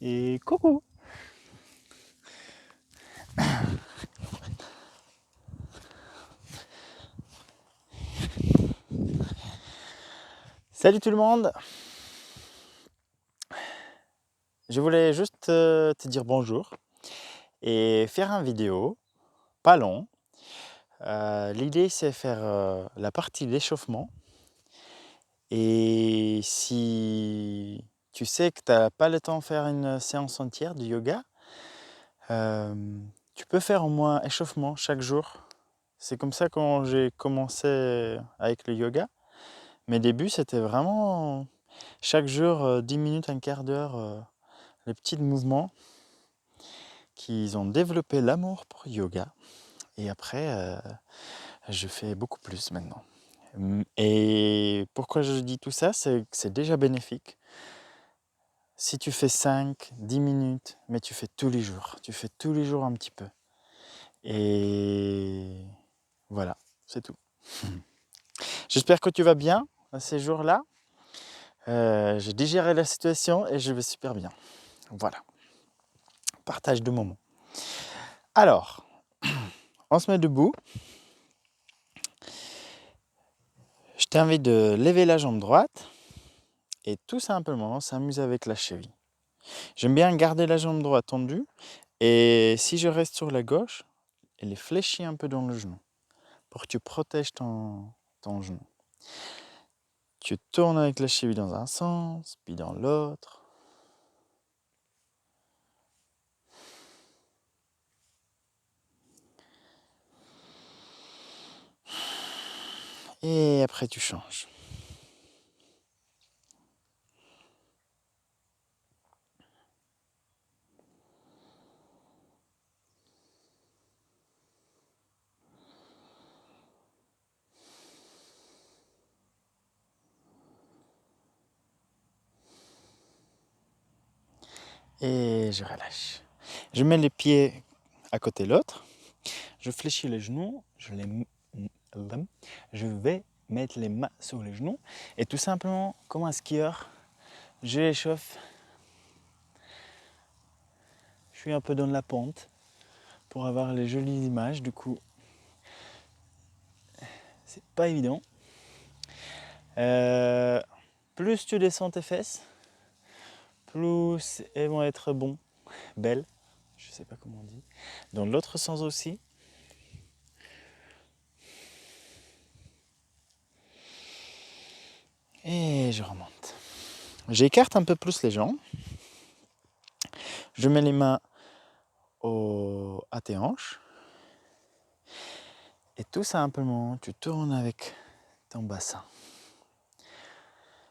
Et coucou. Salut tout le monde. Je voulais juste te dire bonjour et faire une vidéo, pas long. L'idée c'est faire la partie d'échauffement. Et si tu sais que tu n'as pas le temps de faire une séance entière de yoga, tu peux faire au moins échauffement chaque jour. C'est comme ça quand j'ai commencé avec le yoga. Mes débuts, c'était vraiment chaque jour 10 minutes, un quart d'heure, les petits mouvements qui ont développé l'amour pour le yoga. Et après, je fais beaucoup plus maintenant. Et pourquoi je dis tout ça, c'est que c'est déjà bénéfique. Si tu fais 5, 10 minutes, mais tu fais tous les jours un petit peu. Et voilà, c'est tout. J'espère que tu vas bien ces jours-là. J'ai digéré la situation et je vais super bien. Voilà, partage de moments. Alors, on se met debout. Je t'invite de lever la jambe droite et tout simplement s'amuser avec la cheville. J'aime bien garder la jambe droite tendue et si je reste sur la gauche, elle est fléchie un peu dans le genou pour que tu protèges ton genou. Tu tournes avec la cheville dans un sens, puis dans l'autre. Et après tu changes. Et je relâche. Je mets les pieds à côté de l'autre. Je fléchis les genoux. Je vais mettre les mains sur les genoux. Et tout simplement, comme un skieur, je échauffe. Je suis un peu dans la pente pour avoir les jolies images. Du coup, c'est pas évident. Plus tu descends tes fesses, plus elles vont être belles. Je sais pas comment on dit. Dans l'autre sens aussi. Et je remonte. J'écarte un peu plus les jambes. Je mets les mains à tes hanches. Et tout simplement, tu tournes avec ton bassin.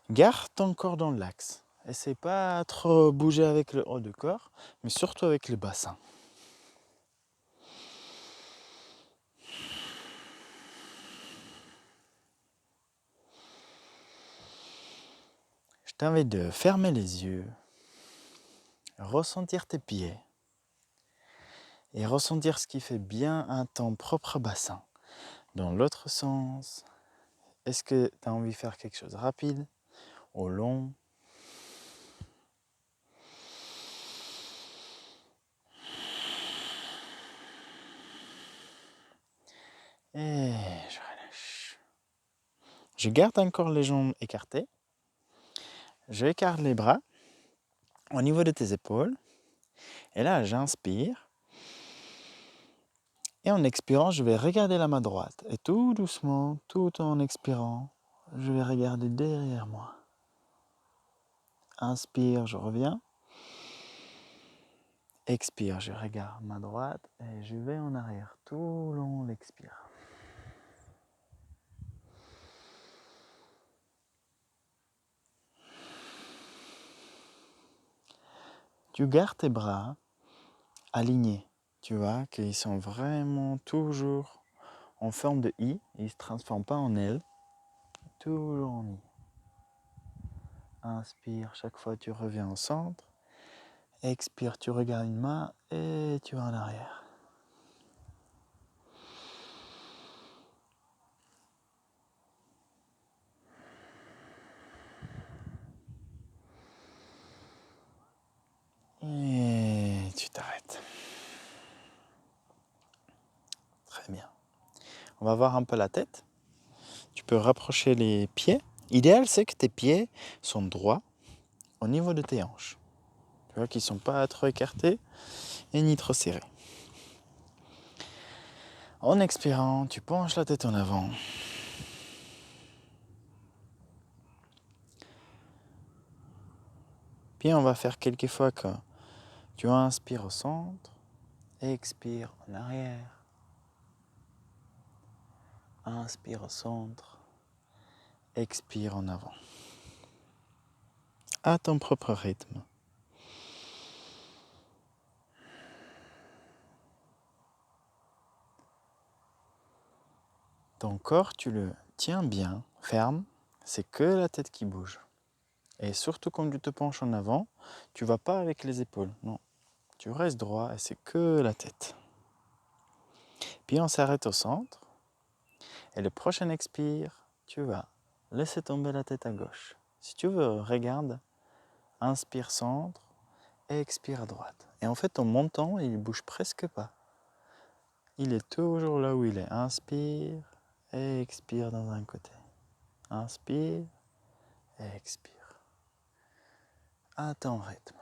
Garde ton corps dans l'axe. Essaye pas trop bouger avec le haut du corps, mais surtout avec le bassin. Je t'invite de fermer les yeux, ressentir tes pieds et ressentir ce qui fait bien à ton propre bassin. Dans l'autre sens, est-ce que tu as envie de faire quelque chose de rapide ou long? Et je relâche. Je garde encore les jambes écartées. Je écarte les bras au niveau de tes épaules. Et là, j'inspire. Et en expirant, je vais regarder la main droite. Et tout doucement, tout en expirant, je vais regarder derrière moi. Inspire, je reviens. Expire, je regarde ma droite et je vais en arrière tout le long l'expire. Tu gardes tes bras alignés. Tu vois qu'ils sont vraiment toujours en forme de I. Ils ne se transforment pas en L. Toujours en I. Inspire, chaque fois tu reviens au centre. Expire, tu regardes une main et tu vas en arrière. Et On va voir un peu la tête. Tu peux rapprocher les pieds. L'idéal, c'est que tes pieds sont droits au niveau de tes hanches. Tu vois qu'ils ne sont pas trop écartés et ni trop serrés. En expirant, tu penches la tête en avant. Puis on va faire quelques fois que tu inspires au centre, expire en arrière. Inspire au centre, expire en avant. À ton propre rythme. Ton corps, tu le tiens bien, ferme, c'est que la tête qui bouge. Et surtout quand tu te penches en avant, tu ne vas pas avec les épaules, non. Tu restes droit et c'est que la tête. Puis on s'arrête au centre. Et le prochain expire, tu vas laisser tomber la tête à gauche. Si tu veux, regarde, inspire centre, expire à droite. Et en fait, en montant, il ne bouge presque pas. Il est toujours là où il est. Inspire et expire dans un côté. Inspire et expire. À ton rythme.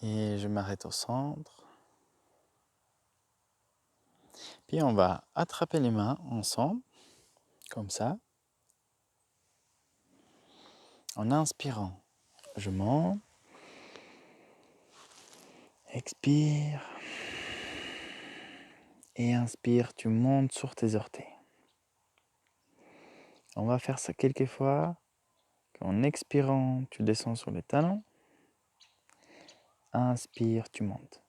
Et je m'arrête au centre. Puis on va attraper les mains ensemble, comme ça. En inspirant, je monte. Expire. Et inspire, tu montes sur tes orteils. On va faire ça quelques fois. En expirant, tu descends sur les talons. Inspire, tu montes.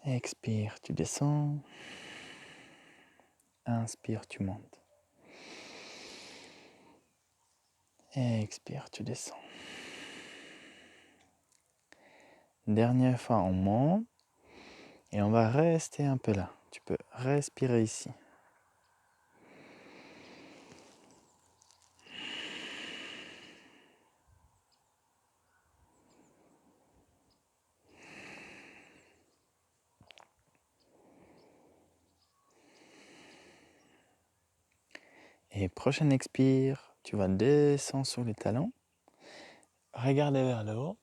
Expire, tu descends. Inspire, tu montes. Expire, tu descends. Dernière fois, on monte. Et on va rester un peu là. Tu peux respirer ici. Et prochain expire, tu vas descendre sur les talons. Regardez vers le haut.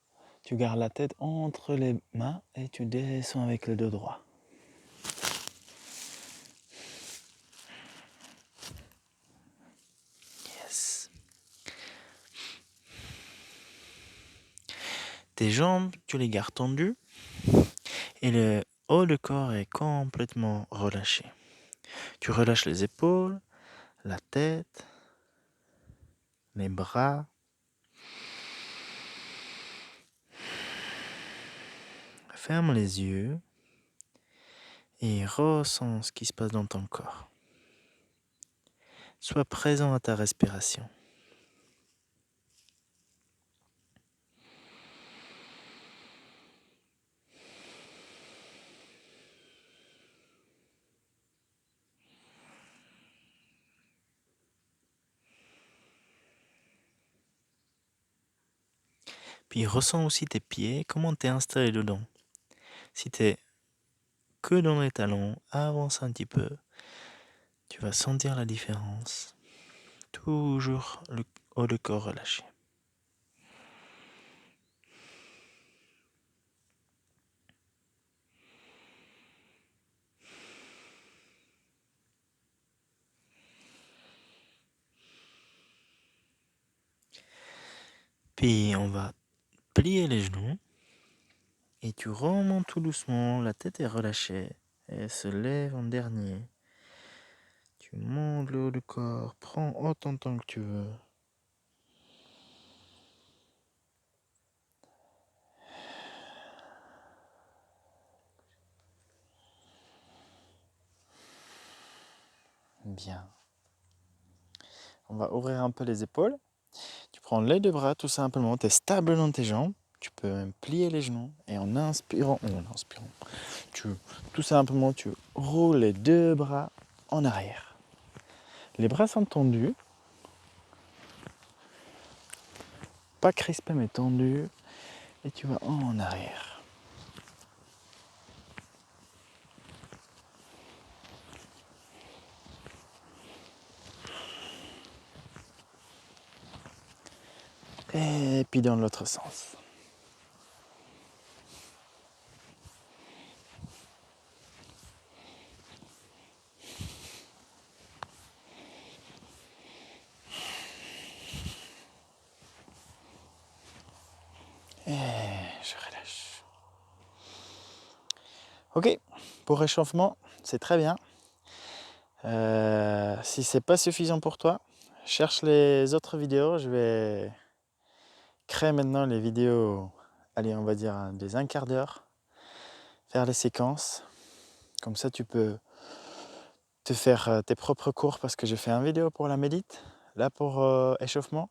Tu gardes la tête entre les mains et tu descends avec le dos droit. Yes. Tes jambes, tu les gardes tendues et le haut du corps est complètement relâché. Tu relâches les épaules, la tête, les bras. Ferme les yeux et ressens ce qui se passe dans ton corps. Sois présent à ta respiration. Puis ressens aussi tes pieds, comment tu es installé dedans. Si tu es que dans les talons, avance un petit peu. Tu vas sentir la différence. Toujours le haut du corps relâché. Puis on va plier les genoux. Et tu remontes tout doucement, la tête est relâchée. Elle se lève en dernier. Tu montes le haut du corps, prends autant de temps que tu veux. Bien. On va ouvrir un peu les épaules. Tu prends les deux bras tout simplement, tu es stable dans tes jambes. Tu peux même plier les genoux et en inspirant, tout simplement tu roules les deux bras en arrière. Les bras sont tendus. Pas crispés mais tendus. Et tu vas en arrière. Et puis dans l'autre sens. Et je relâche. Ok, pour réchauffement, c'est très bien. Si c'est pas suffisant pour toi, cherche les autres vidéos. Je vais créer maintenant les vidéos, allez, on va dire des 1/4 d'heure, faire les séquences. Comme ça, tu peux te faire tes propres cours parce que j'ai fait une vidéo pour la médite, là pour échauffement,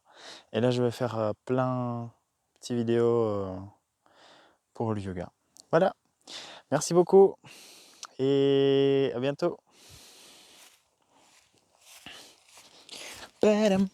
et là je vais faire plein de petites vidéos pour le yoga. Voilà, merci beaucoup et à bientôt. Badam.